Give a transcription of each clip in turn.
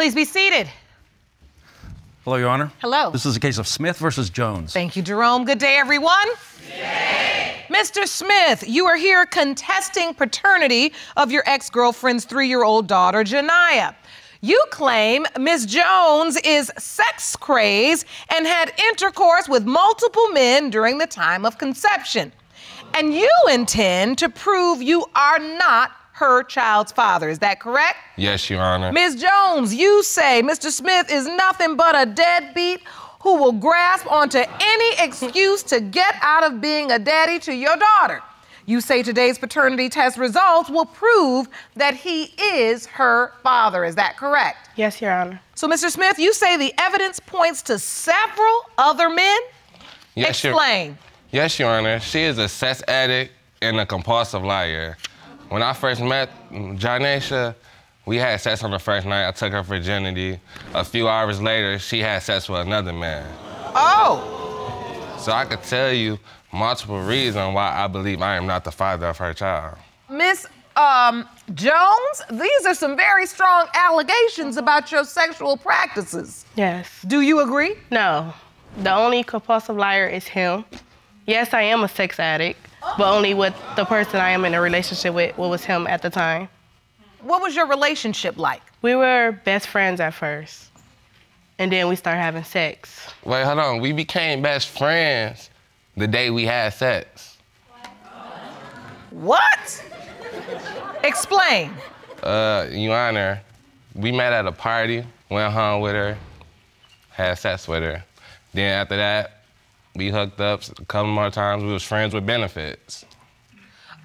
Please be seated. Hello, Your Honor. Hello. This is a case of Smith versus Jones. Thank you, Jerome. Good day, everyone. Yay! Mr. Smith, you are here contesting paternity of your ex-girlfriend's 3-year-old daughter, Janiyah. You claim Ms. Jones is sex crazed and had intercourse with multiple men during the time of conception. And you intend to prove you are not her child's father. Is that correct? Yes, Your Honor. Ms. Jones, you say Mr. Smith is nothing but a deadbeat who will grasp onto any excuse to get out of being a daddy to your daughter. You say today's paternity test results will prove that he is her father. Is that correct? Yes, Your Honor. So, Mr. Smith, you say the evidence points to several other men? Yes, Explain. Yes, Your Honor. She is a sex addict and a compulsive liar. When I first met Janiyah, we had sex on the first night. I took her virginity. A few hours later, she had sex with another man. Oh. So I could tell you multiple reasons why I believe I am not the father of her child. Miss Jones, these are some very strong allegations about your sexual practices. Yes. Do you agree? No. The only compulsive liar is him. Yes, I am a sex addict, but only with the person I am in a relationship with, what was him at the time. What was your relationship like? We were best friends at first, and then we started having sex. Wait, hold on. We became best friends the day we had sex. What? Explain. Your Honor, we met at a party, went home with her, had sex with her. Then after that, we hooked up a couple more times. We was friends with benefits.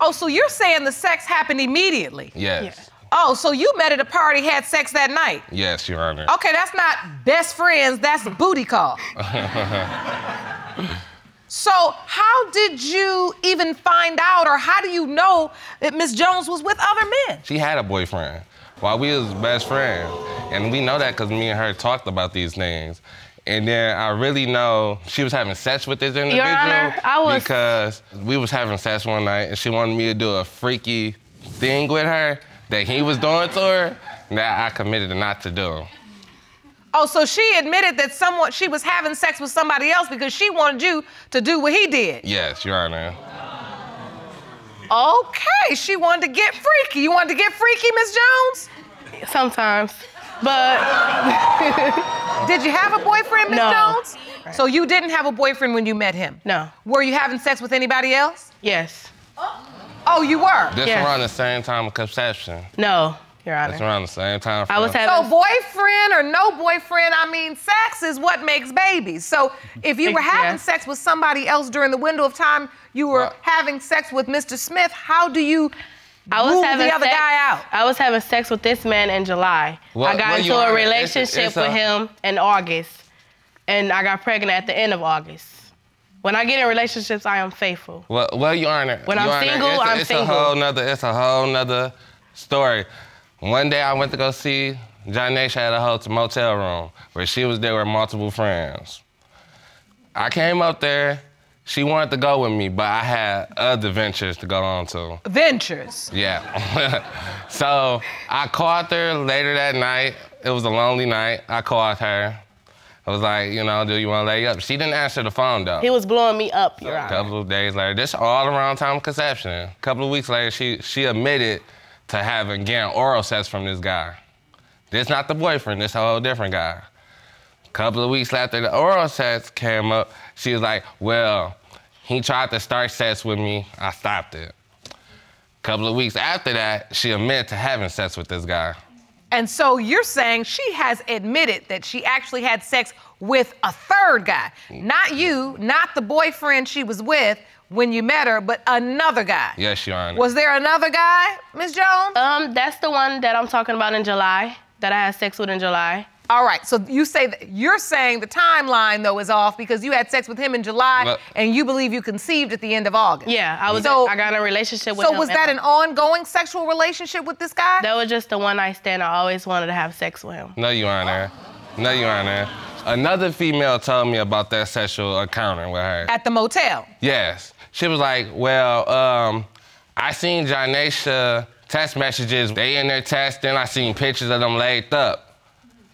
Oh, so you're saying the sex happened immediately? Yes. Yeah. Oh, so you met at a party, had sex that night? Yes, Your Honor. Okay, that's not best friends, that's a booty call. So how did you even find out, or how do you know that Ms. Jones was with other men? She had a boyfriend while we was best friends. And we know that because me and her talked about these things. And then I really know she was having sex with this individual. Your Honor, because we was having sex one night and she wanted me to do a freaky thing with her that he was doing to her that I committed not to do. Oh, so she admitted that she was having sex with somebody else because she wanted you to do what he did? Yes, Your Honor. Okay, she wanted to get freaky. You wanted to get freaky, Ms. Jones? Sometimes, but... Did you have a boyfriend, Ms. No. Jones? So you didn't have a boyfriend when you met him? No. Were you having sex with anybody else? Yes. Oh, you were? This Yes. around the same time of conception. No, Your That's Honor. around the same time. I was So having... boyfriend or no boyfriend, I mean, sex is what makes babies. So if you were having Yeah. sex with somebody else during the window of time you were having sex with Mr. Smith, how do you rule the other guy out? I was having sex with this man in July. I got into a relationship with him in August, and I got pregnant at the end of August. When I get in relationships, I am faithful. Well, Your Honor. When I'm single, I'm single. It's a whole nother story. One day I went to go see Janiyah at a motel room where she was there with multiple friends. I came up there. She wanted to go with me, but I had other ventures to go on to. Ventures? Yeah. So I called her later that night. It was a lonely night. I called her. I was like, you know, do you want to lay up? She didn't answer the phone, though. He was blowing me up, Your A Honor. couple of days later, this all around time of conception. A couple of weeks later, she admitted to getting oral sex from this guy. This not the boyfriend, this a whole different guy. A couple of weeks after the oral sex came up, she was like, well, he tried to start sex with me, I stopped it. A couple of weeks after that, she admitted to having sex with this guy. And so you're saying she has admitted that she actually had sex with a third guy. Not you, not the boyfriend she was with when you met her, but another guy. Yes, Your Honor. Was there another guy, Ms. Jones? That's the one that I'm talking about in July, that I had sex with in July. All right, so you're saying the timeline, though, is off because you had sex with him in July and you believe you conceived at the end of August. Yeah, I got in a relationship with him. So was that an ongoing sexual relationship with this guy? That was just the one night stand. I always wanted to have sex with him. No, Your Honor. No, Your Honor. Another female told me about that sexual encounter with her. At the motel? Yes. She was like, well, I seen Janiyah text messages. They in there texting. I seen pictures of them laid up.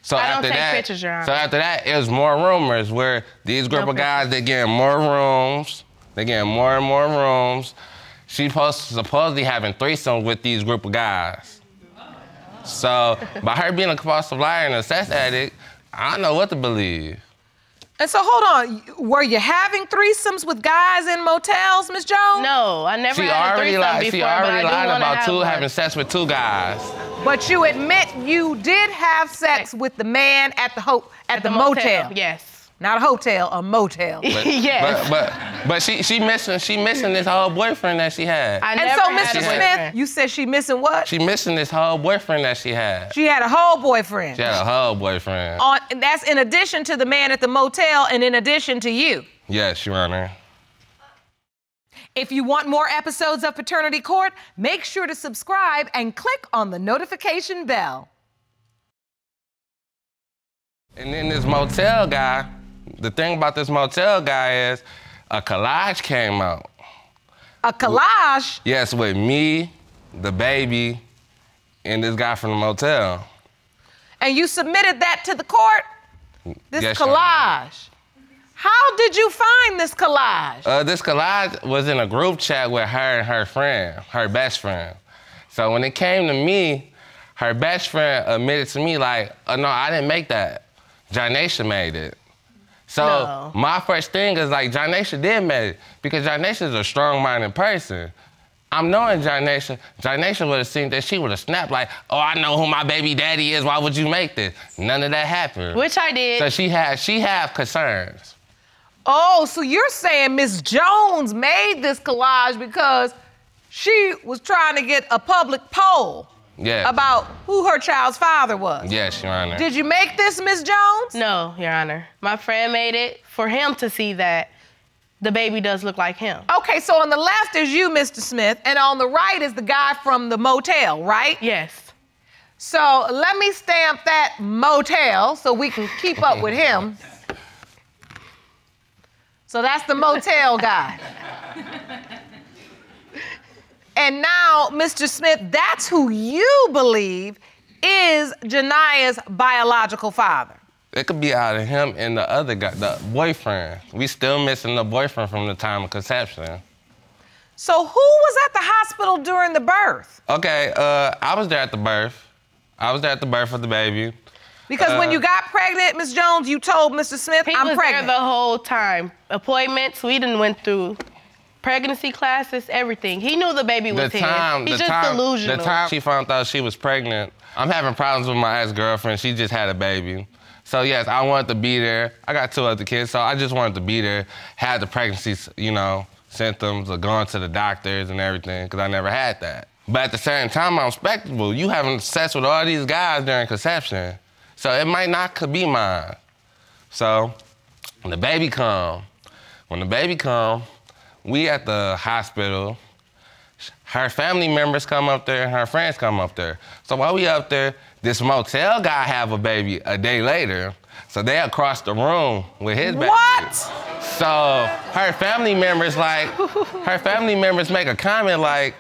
So I after don't take that, pictures, Your Honor. So after that, it was more rumors where these group of guys, they getting more rooms. They getting more and more rooms. She supposedly having threesomes with these group of guys. So by her being a compulsive liar and a sex addict, I don't know what to believe. And so hold on, were you having threesomes with guys in motels, Ms. Jones? No, I never had a threesome before, She already lied about one. having sex with 2 guys. But you admit you did have sex with the man at the motel. Yes. Not a hotel, a motel. Yes. But she missing this whole boyfriend that she had. And so, Mr. Smith, you said she missing what? She missing this whole boyfriend that she had. She had a whole boyfriend. She had a whole boyfriend. And that's in addition to the man at the motel and in addition to you. Yes, Your Honor. If you want more episodes of Paternity Court, make sure to subscribe and click on the notification bell. And then this motel guy, the thing about this motel guy is a collage came out. A collage? Yes, with me, the baby, and this guy from the motel. And you submitted that to the court? This yes, collage. How did you find this collage? This collage was in a group chat with her and her friend, her best friend. So when it came to me, her best friend admitted to me like, oh, no, I didn't make that. Janaisha made it. So my first thing is like, Janaisha did make it because Janaisha is a strong-minded person. I'm knowing Janaisha. Janaisha would have seen that, she would have snapped like, oh, I know who my baby daddy is, why would you make this? None of that happened. Which I did. So she have concerns. Oh, so you're saying Miss Jones made this collage because she was trying to get a public poll about who her child's father was? Yes, Your Honor. Did you make this, Miss Jones? No, Your Honor. My friend made it for him to see that the baby does look like him. Okay, so on the left is you, Mr. Smith, and on the right is the guy from the motel, right? Yes. So let me stamp that motel so we can keep up with him. So that's the motel guy. And now, Mr. Smith, that's who you believe is Jania's biological father. It could be out of him and the other guy, the boyfriend. We still missing the boyfriend from the time of conception. So who was at the hospital during the birth? Okay, I was there at the birth. I was there at the birth of the baby. Because when you got pregnant, Ms. Jones, you told Mr. Smith, I'm pregnant. He was there the whole time. Appointments, we done went through pregnancy classes, everything. He knew the baby was his. He's just delusional. The time she found out she was pregnant, I'm having problems with my ex-girlfriend. She just had a baby. So yes, I wanted to be there. I got 2 other kids, so I just wanted to be there, had the pregnancy, symptoms of going to the doctors and everything, because I never had that. But at the same time, I'm respectable. You having sex with all these guys during conception. So it might not could be mine. So when the baby come, we at the hospital, her family members come up there and her friends come up there. So while we up there, this motel guy have a baby a day later. So they across the room with his baby. What? So her family members make a comment like,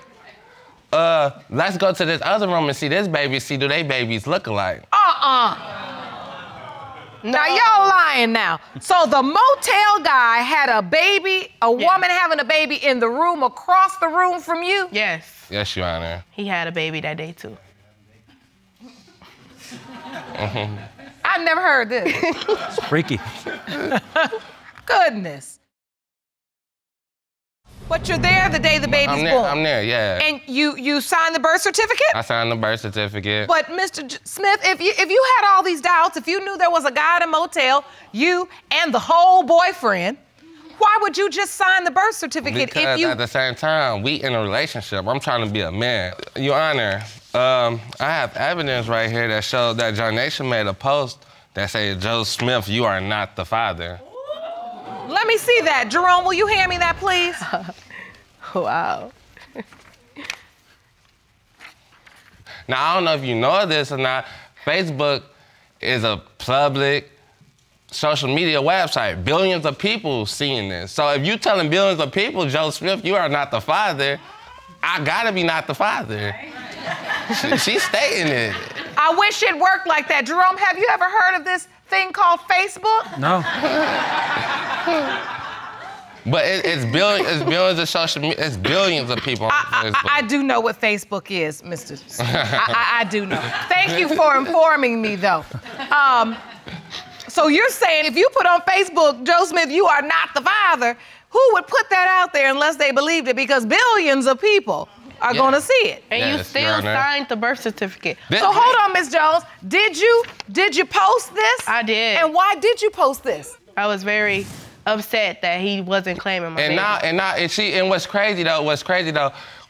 let's go to this other room and see this baby, see do they babies look alike. Now, y'all lying now. So the motel guy had a baby, a woman having a baby in the room across the room from you? Yes. Yes, Your Honor. He had a baby that day, too. I've never heard this. It's freaky. Goodness. But you're there the day the baby's born. I'm there, yeah. And you signed the birth certificate? I signed the birth certificate. But Mr. Smith, if you had all these doubts, if you knew there was a guy at a motel, you and the whole boyfriend, why would you just sign the birth certificate because if you... at the same time, we in a relationship. I'm trying to be a man. Your Honor, I have evidence right here that shows that Janaisha made a post that said, Joe Smith, you are not the father. Let me see that. Jerome, will you hand me that, please? Wow. Now, I don't know if you know this or not. Facebook is a public social media website. Billions of people seeing this. So if you telling billions of people, Joe Smith, you are not the father, I gotta be not the father. She's stating it. I wish it worked like that. Jerome, have you ever heard of this thing called Facebook? No. But it's billions of social media. It's billions of people on Facebook. I do know what Facebook is, Mr. I do know. Thank you for informing me, though. So you're saying if you put on Facebook, Joe Smith, you are not the father, who would put that out there unless they believed it? Because billions of people are going to see it. And you still signed the birth certificate. So hold on, Ms. Jones. Did you post this? I did. And why did you post this? I was very upset that he wasn't claiming my baby. And what's crazy though,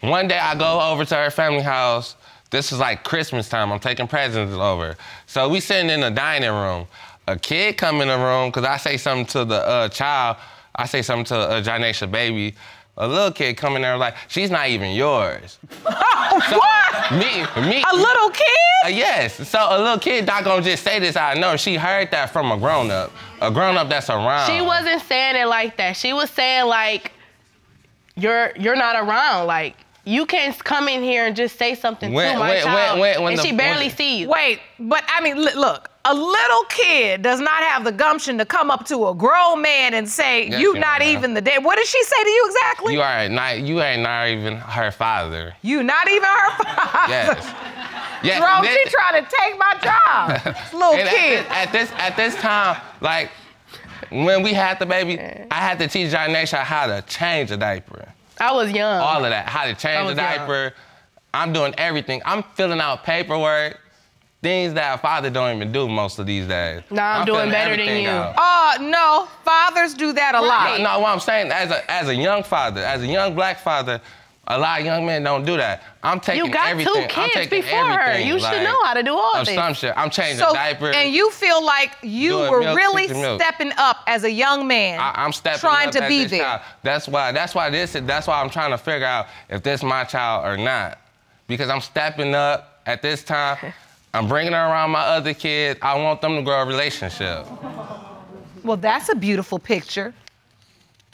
one day I go over to her family house. This is like Christmas time. I'm taking presents over. So we sitting in the dining room. A kid come in the room, because I say something to the child. I say something to Janaisha baby. A little kid come in there like, she's not even yours. So, what? Me. A little kid? Yes. So a little kid not gonna just say this out of nowhere. She heard that from a grown-up that's around. She wasn't saying it like that. She was saying like, you're not around. Like, you can't come in here and just say something to my child, and she barely see you. Wait, but I mean, look, a little kid does not have the gumption to come up to a grown man and say, you not even the dad. What did she say to you exactly? You ain't not even her father. You not even her father? Yes. Yes. Bro, she trying to take my job. This little kid. At this time, like, when we had the baby, I had to teach Janaisha how to change a diaper. I was young. All of that, how to change a diaper. I'm doing everything. I'm filling out paperwork, things that a father don't even do most of these days. Nah, I'm doing better than you. No, fathers do that a lot. No, what I'm saying, as a young father, as a young black father, a lot of young men don't do that. I'm taking everything. You got 2 kids before her. You should know how to do all this. Some shit. I'm changing diapers. And you feel like you were really stepping up as a young man. I'm stepping trying up to be this there. Child. That's why I'm trying to figure out if this is my child or not. Because I'm stepping up at this time. I'm bringing her around my other kids. I want them to grow a relationship. Well, that's a beautiful picture.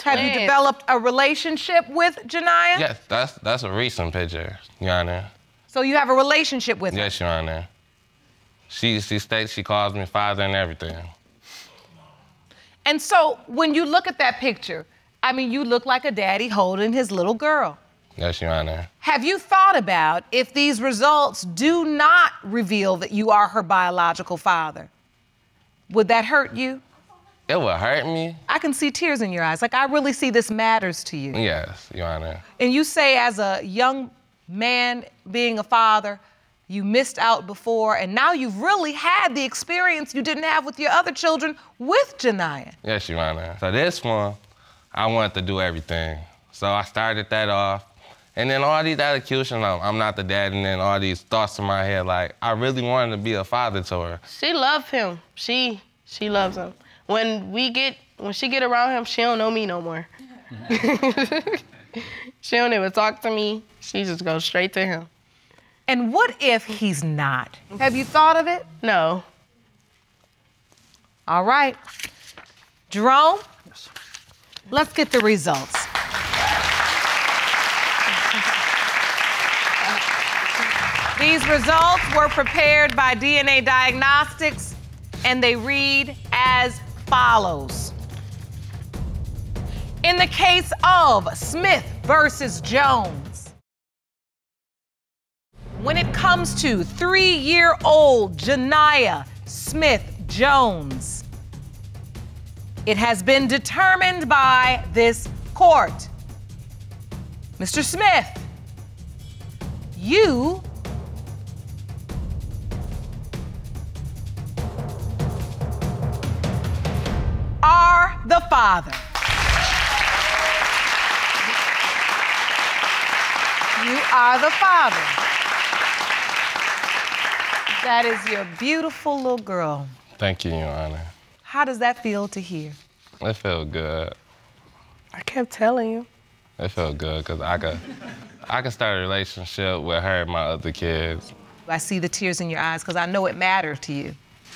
Have you developed a relationship with Janiyah? Yes, that's a recent picture, Your Honor. So you have a relationship with her? Yes, Your Honor. She states she calls me father and everything. And so when you look at that picture, I mean, you look like a daddy holding his little girl. Yes, Your Honor. Have you thought about if these results do not reveal that you are her biological father? Would that hurt you? It would hurt me. I can see tears in your eyes. Like, I really see this matters to you. Yes, Your Honor. And you say as a young man being a father, you missed out before, and now you've really had the experience you didn't have with your other children with Janiyah. Yes, Your Honor. So this one, I wanted to do everything. So I started that off. And then all these allocutions, I'm not the dad, and then all these thoughts in my head, like, I really wanted to be a father to her. She loves him. She loves him. When she get around him, she don't know me no more. She don't even talk to me. She just goes straight to him. And what if he's not? Have you thought of it? No. All right. Jerome, let's get the results. These results were prepared by DNA Diagnostics, and they read as follows. In the case of Smith versus Jones, when it comes to 3-year-old Janiyah Smith Jones, it has been determined by this court. Mr. Smith, you are the father. You are the father. That is your beautiful little girl. Thank you, Your Honor. How does that feel to hear? It felt good. I kept telling you. It felt good because I could start a relationship with her and my other kids. I see the tears in your eyes because I know it mattered to you.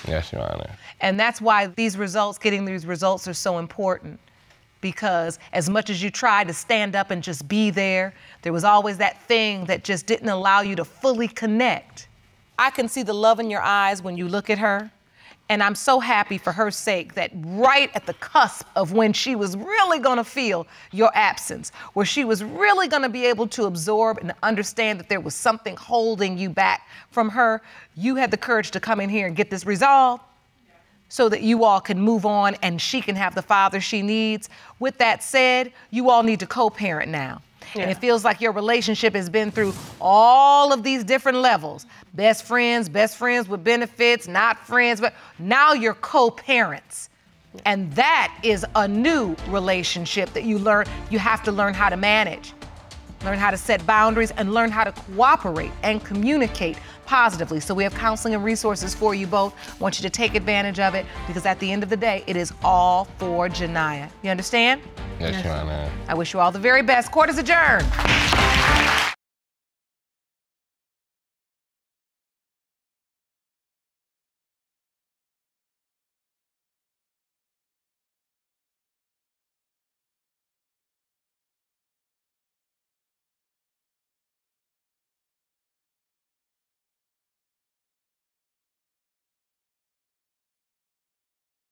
Yes, Your Honor. And that's why getting these results are so important. Because as much as you tried to stand up and just be there, there was always that thing that just didn't allow you to fully connect. I can see the love in your eyes when you look at her. And I'm so happy for her sake that right at the cusp of when she was really gonna feel your absence, where she was really gonna be able to absorb and understand that there was something holding you back from her, you had the courage to come in here and get this resolved so that you all can move on and she can have the father she needs. With that said, you all need to co-parent now. Yeah. And it feels like your relationship has been through all of these different levels. Best friends with benefits, not friends, but now you're co-parents. And that is a new relationship that you have to learn how to manage, learn how to set boundaries, and learn how to cooperate and communicate positively. So we have counseling and resources for you both. I want you to take advantage of it because at the end of the day, it is all for Janiyah. You understand? Yes, Your Honor. I wish you all the very best. Court is adjourned.